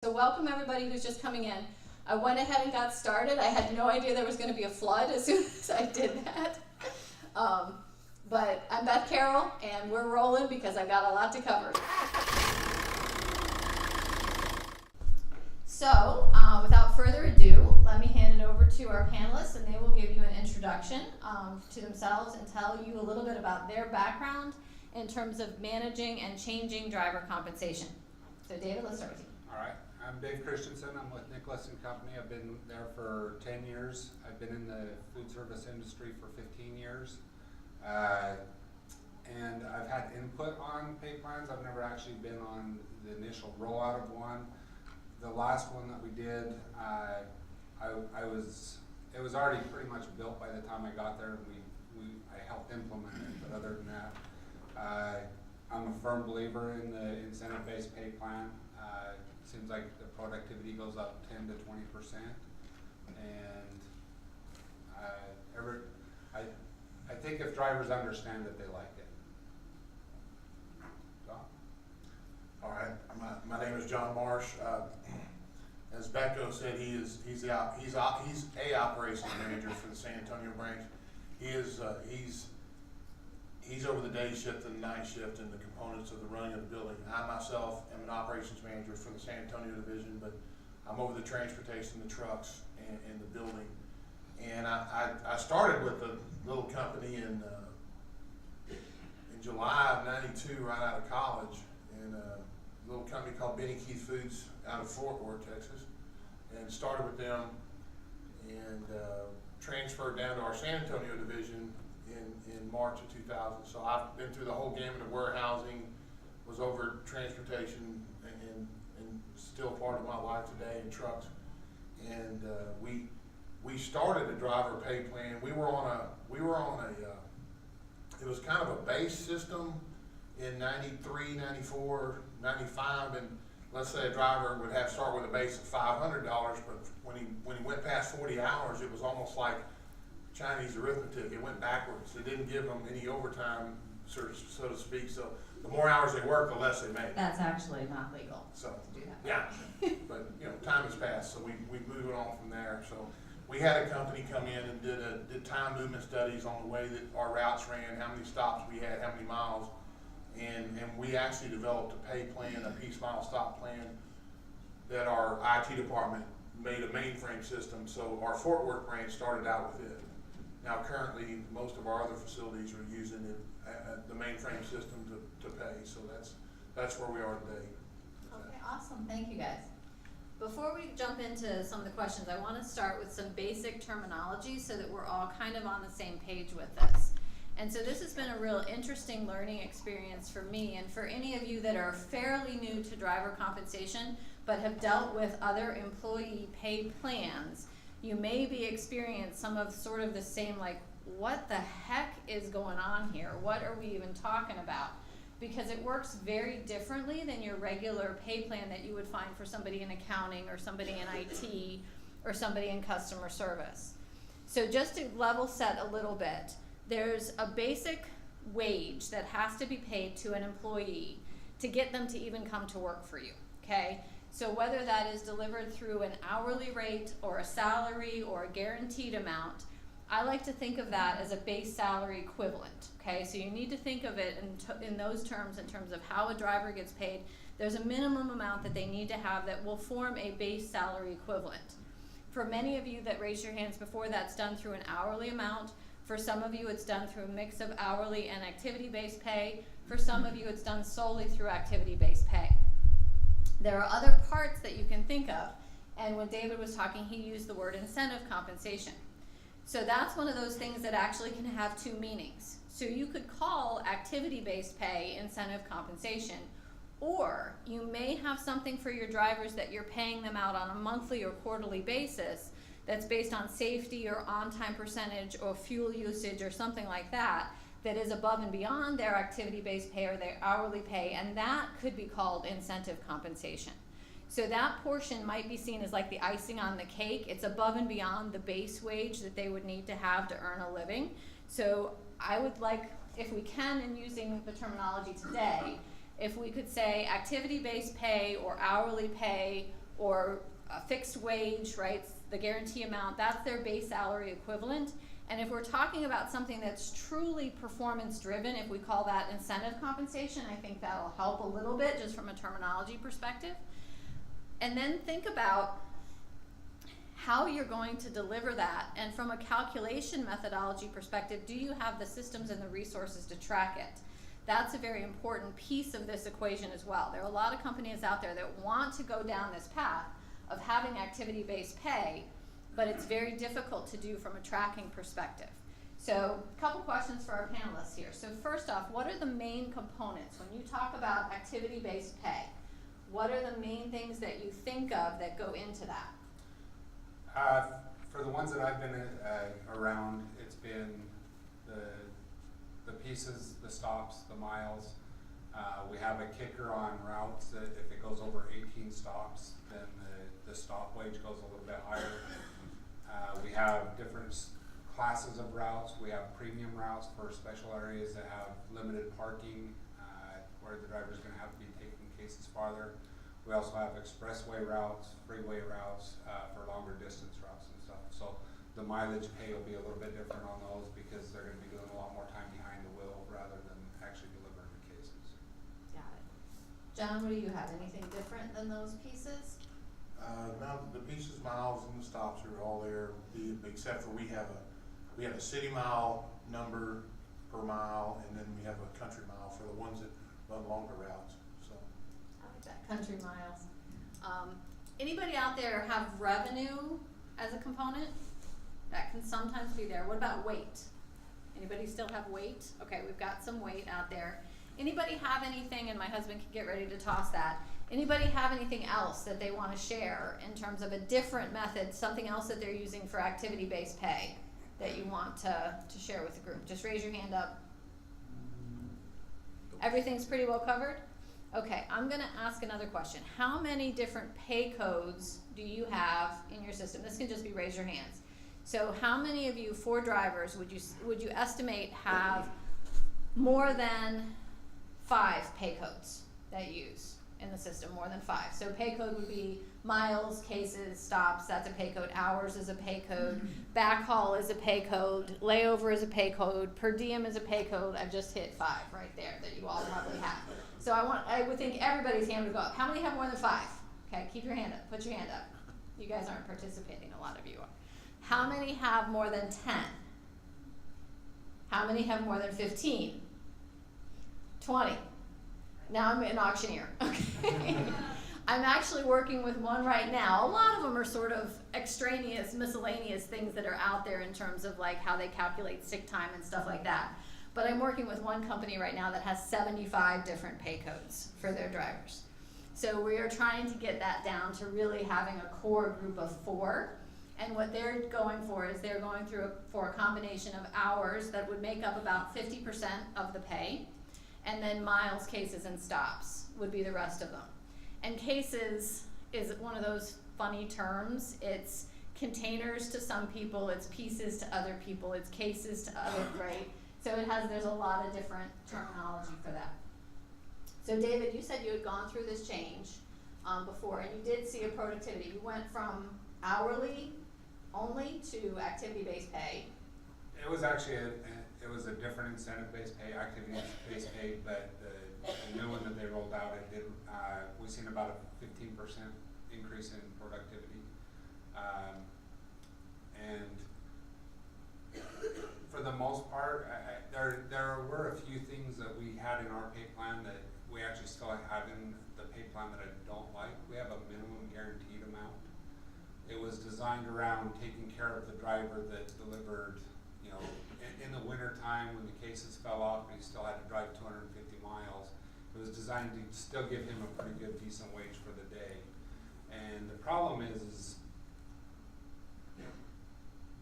So welcome everybody who's just coming in. I went ahead and got started. I had no idea there was going to be a flood as soon as I did that. But I'm Beth Carroll, and we're rolling because I've got a lot to cover. So, without further ado, let me hand it over to our panelists, and they will give you an introduction to themselves and tell you a little bit about their background in terms of managing and changing driver compensation. So David, let's start with you. All right, I'm Dave Christensen. I'm with Nicholas & Company. I've been there for 10 years. I've been in the food service industry for 15 years. And I've had input on pay plans. I've never actually been on the initial rollout of one. The last one that we did, it was already pretty much built by the time I got there, and I helped implement it. But other than that, I'm a firm believer in the incentive-based pay plan. Seems like the productivity goes up 10 to 20%, and I think if drivers understand it, they like it. John? All right, my name is John Marsh. As Becco said, he's a operations manager for the San Antonio branch. He's over the day shift and the night shift and the components of the running of the building. I myself am an operations manager for the San Antonio division, but I'm over the transportation, the trucks, and the building. And I started with a little company in July of '92, right out of college, in a little company called Benny Keith Foods out of Fort Worth, Texas, and started with them and transferred down to our San Antonio division in March of 2000. So I've been through the whole gamut of warehousing, was over transportation, and still part of my life today in trucks. And we started a driver pay plan. We were on a it was kind of a base system in 93, 94, 95, and let's say a driver would have to start with a base of $500, but when he went past 40 hours, it was almost like Chinese arithmetic. It went backwards. It didn't give them any overtime, so to speak. So the more hours they work, the less they make. That's actually not legal. So to do that. yeah, but time has passed, so we moved on from there. So we had a company come in and did time movement studies on the way that our routes ran, how many stops we had, how many miles, and we actually developed a pay plan, a piece mile stop plan that our IT department made a mainframe system. So our Fort Worth branch started out with it. Now currently, most of our other facilities are using it, the mainframe system to pay. So that's where we are today. Okay, awesome. Thank you guys. Before we jump into some of the questions, I want to start with some basic terminology so that we're all kind of on the same page with this. And so this has been a real interesting learning experience for me, and for any of you that are fairly new to driver compensation but have dealt with other employee pay plans, you may be experiencing some of sort of the same, like, what the heck is going on here? What are we even talking about? Because it works very differently than your regular pay plan that you would find for somebody in accounting or somebody in IT or somebody in customer service. So just to level set a little bit, there's a basic wage that has to be paid to an employee to get them to even come to work for you, okay? So whether that is delivered through an hourly rate or a salary or a guaranteed amount, I like to think of that as a base salary equivalent, okay? So you need to think of it in those terms, in terms of how a driver gets paid. There's a minimum amount that they need to have that will form a base salary equivalent. For many of you that raised your hands before, that's done through an hourly amount. For some of you, it's done through a mix of hourly and activity-based pay. For some of you, it's done solely through activity-based pay. There are other parts that you can think of, and when David was talking, he used the word incentive compensation. So that's one of those things that actually can have two meanings. So you could call activity-based pay incentive compensation, or you may have something for your drivers that you're paying them out on a monthly or quarterly basis that's based on safety or on-time percentage or fuel usage or something like that, that is above and beyond their activity-based pay or their hourly pay, and that could be called incentive compensation. So that portion might be seen as like the icing on the cake. It's above and beyond the base wage that they would need to have to earn a living. So I would like, if we can, in using the terminology today, if we could say activity-based pay or hourly pay or a fixed wage, right? The guarantee amount, that's their base salary equivalent. And if we're talking about something that's truly performance driven, if we call that incentive compensation, I think that'll help a little bit just from a terminology perspective. And then think about how you're going to deliver that. And from a calculation methodology perspective, do you have the systems and the resources to track it? That's a very important piece of this equation as well. There are a lot of companies out there that want to go down this path of having activity-based pay, but it's very difficult to do from a tracking perspective. So a couple questions for our panelists here. So first off, what are the main components? When you talk about activity-based pay, what are the main things that you think of that go into that? For the ones that I've been around, it's been the pieces, the stops, the miles. We have a kicker on routes that if it goes over 18 stops, then the stop wage goes a little bit higher. We have different classes of routes. We have premium routes for special areas that have limited parking, where the driver's going to have to be taking cases farther. We also have expressway routes, freeway routes, for longer distance routes and stuff. So the mileage pay will be a little bit different on those because they're going to be doing a lot more time behind the wheel rather than actually delivering the cases. Got it. John, what do you have? Anything different than those pieces? No, the pieces, miles, and the stops are all there, except for we have a city mile number per mile, and then we have a country mile for the ones that run longer routes. So. I like that, country miles. Anybody out there have revenue as a component? That can sometimes be there. What about weight? Anybody still have weight? Okay, we've got some weight out there. Anybody have anything, and my husband can get ready to toss that. Anybody have anything else that they want to share in terms of a different method, something else that they're using for activity-based pay that you want to share with the group? Just raise your hand up. Everything's pretty well covered? Okay, I'm going to ask another question. How many different pay codes do you have in your system? This can just be raise your hands. So how many of you, for drivers, would you estimate have more than 5 pay codes that you use in the system? More than 5. So pay code would be miles, cases, stops, that's a pay code. Hours is a pay code. Backhaul is a pay code. Layover is a pay code. Per diem is a pay code. I've just hit 5 right there that you all probably have. So I would think everybody's hand would go up. How many have more than 5? Okay, keep your hand up. Put your hand up. You guys aren't participating, a lot of you are. How many have more than 10? How many have more than 15? 20. Now I'm an auctioneer. Okay. I'm actually working with one right now. A lot of them are sort of extraneous, miscellaneous things that are out there in terms of like how they calculate sick time and stuff like that. But I'm working with one company right now that has 75 different pay codes for their drivers. So we are trying to get that down to really having a core group of 4. And what they're going for is they're going for a combination of hours that would make up about 50% of the pay. And then miles, cases, and stops would be the rest of them. And cases is one of those funny terms. It's containers to some people, it's pieces to other people, it's cases to others, right? So there's a lot of different terminology for that. So David, you said you had gone through this change before, and you did see a productivity. You went from hourly only to activity-based pay. It was actually a different incentive-based pay, activity-based pay, but the new one that they rolled out, we've seen about a 15% increase in productivity. And for the most part, there were a few things that we had in our pay plan that we actually still have in the pay plan that I don't like. We have a minimum guaranteed amount. It was designed around taking care of the driver that delivered, you know, in the winter time when the cases fell off and he still had to drive 250 miles. It was designed to still give him a pretty good, decent wage for the day. And the problem is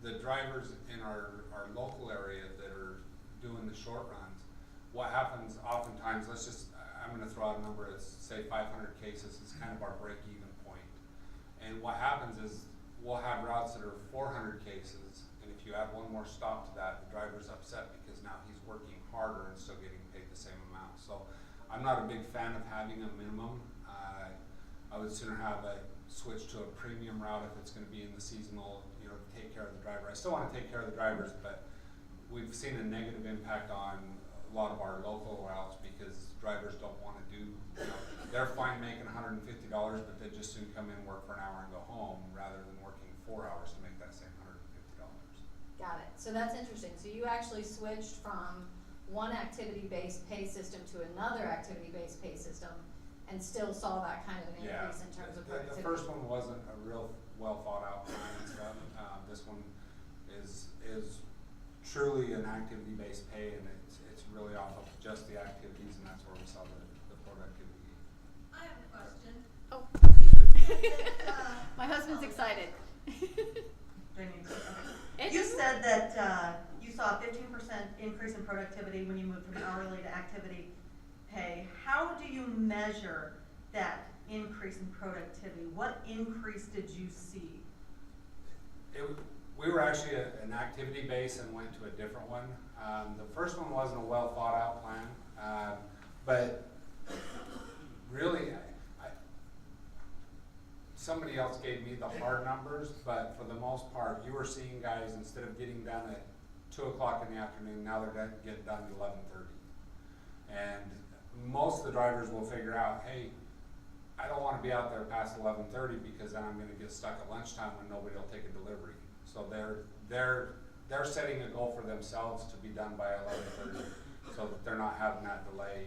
the drivers in our local area that are doing the short runs, what happens oftentimes, I'm going to throw out a number, let's say 500 cases is kind of our break-even point. And what happens is we'll have routes that are 400 cases, and if you add one more stop to that, the driver's upset because now he's working harder and still getting paid the same amount. So I'm not a big fan of having a minimum. I would sooner have a switch to a premium route if it's gonna be in the seasonal, you know, to take care of the driver. I still wanna take care of the drivers, but we've seen a negative impact on a lot of our local routes because drivers don't wanna do, you know, they're fine making $150, but they just soon come in, work for an hour and go home rather than working 4 hours to make that same $150. Got it. So that's interesting. So you actually switched from one activity-based pay system to another activity-based pay system and still saw that kind of an increase in terms of productivity. The first one wasn't a real well thought out plan and stuff. This one is truly an activity-based pay, and it's really off of just the activities, and that's where we saw the productivity. I have a question. Oh. My husband's excited. You said that you saw a 15% increase in productivity when you moved from hourly to activity pay. How do you measure that increase in productivity? What increase did you see? We were actually an activity base and went to a different one. The first one wasn't a well thought out plan, but really, somebody else gave me the hard numbers, but for the most part, you were seeing guys, instead of getting done at 2 o'clock in the afternoon, now they're going to get done at 11:30. And most of the drivers will figure out, hey, I don't want to be out there past 11:30 because then I'm going to get stuck at lunchtime when nobody will take a delivery. So they're setting a goal for themselves to be done by 11:30, so that they're not having that delay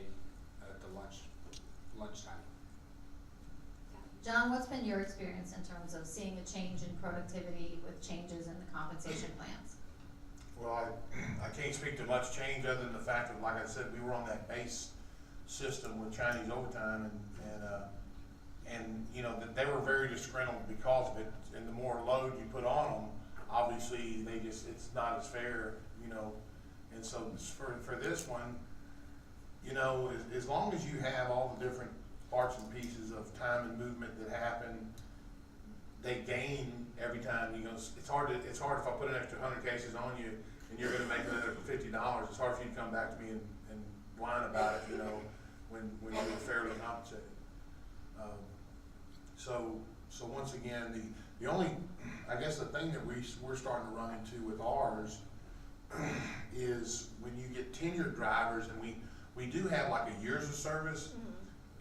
at the lunchtime. John, what's been your experience in terms of seeing a change in productivity with changes in the compensation plans? Well, I can't speak to much change other than the fact that, like I said, we were on that base system with Chinese overtime, and you know, that they were very disgruntled because of it. And the more load you put on them, obviously it's not as fair, you know. And so for this one, you know, as long as you have all the different parts and pieces of time and movement that happen, they gain every time. You know, it's hard if I put an extra 100 cases on you and you're going to make another $50. It's hard for you to come back to me and whine about it, you know, when you're fairly compensated. So once again, the only, I guess the thing that we're starting to run into with ours is when you get tenured drivers, and we do have like a years of service.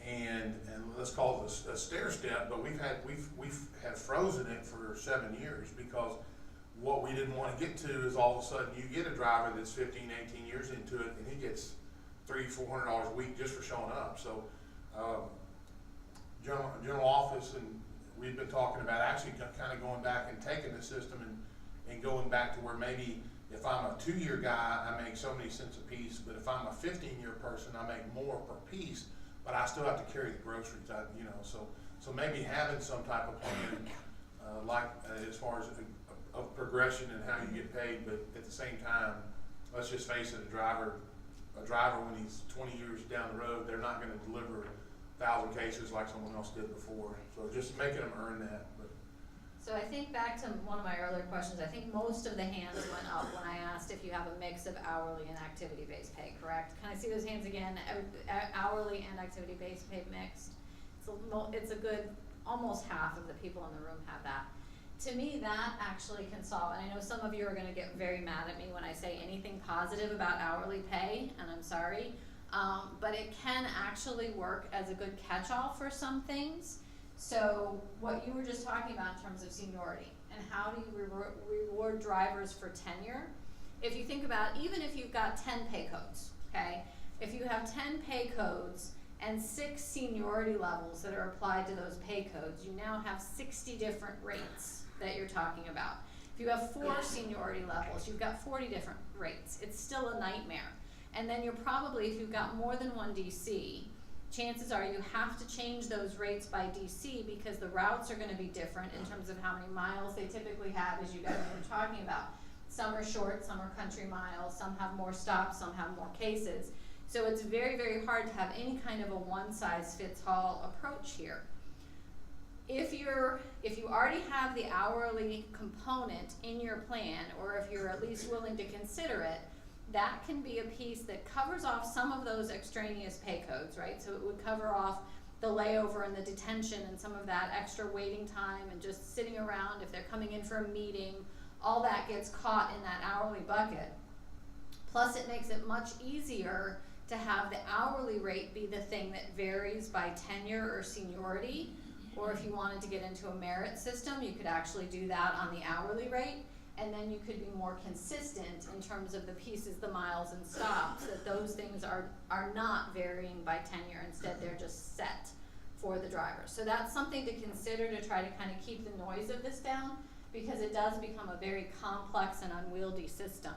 And let's call it a stair step, but we've had frozen it for 7 years, because what we didn't want to get to is all of a sudden you get a driver that's 15, 18 years into it, and he gets $300-400 a week just for showing up. So general office, and we've been talking about actually kind of going back and taking the system and going back to where maybe if I'm a 2-year guy, I make so many cents a piece, but if I'm a 15-year person, I make more per piece. But I still have to carry the groceries, you know, so maybe having some type of plan, as far as a progression and how you get paid, but at the same time, let's just face it, a driver when he's 20 years down the road, they're not going to deliver 1,000 cases like someone else did before. So just making them earn that. But. So I think back to one of my earlier questions, I think most of the hands went up when I asked if you have a mix of hourly and activity-based pay, correct? Can I see those hands again? Hourly and activity-based pay mixed. It's a good, almost half of the people in the room have that. To me, that actually can solve, and I know some of you are gonna get very mad at me when I say anything positive about hourly pay, and I'm sorry, but it can actually work as a good catch-all for some things. So what you were just talking about in terms of seniority and how do you reward drivers for tenure, if you think about, even if you've got 10 pay codes, okay? If you have 10 pay codes and 6 seniority levels that are applied to those pay codes, you now have 60 different rates that you're talking about. If you have 4 seniority levels, you've got 40 different rates. It's still a nightmare. And then you're probably, if you've got more than one DC, chances are you have to change those rates by DC because the routes are going to be different in terms of how many miles they typically have, as you guys were talking about. Some are short, some are country miles, some have more stops, some have more cases. So it's very, very hard to have any kind of a one-size-fits-all approach here. If you already have the hourly component in your plan, or if you're at least willing to consider it, that can be a piece that covers off some of those extraneous pay codes, right? So it would cover off the layover and the detention and some of that extra waiting time and just sitting around if they're coming in for a meeting, all that gets caught in that hourly bucket. Plus it makes it much easier to have the hourly rate be the thing that varies by tenure or seniority, or if you wanted to get into a merit system, you could actually do that on the hourly rate, and then you could be more consistent in terms of the pieces, the miles and stops, that those things are not varying by tenure, instead they're just set for the driver. So that's something to consider to try to kind of keep the noise of this down, because it does become a very complex and unwieldy system.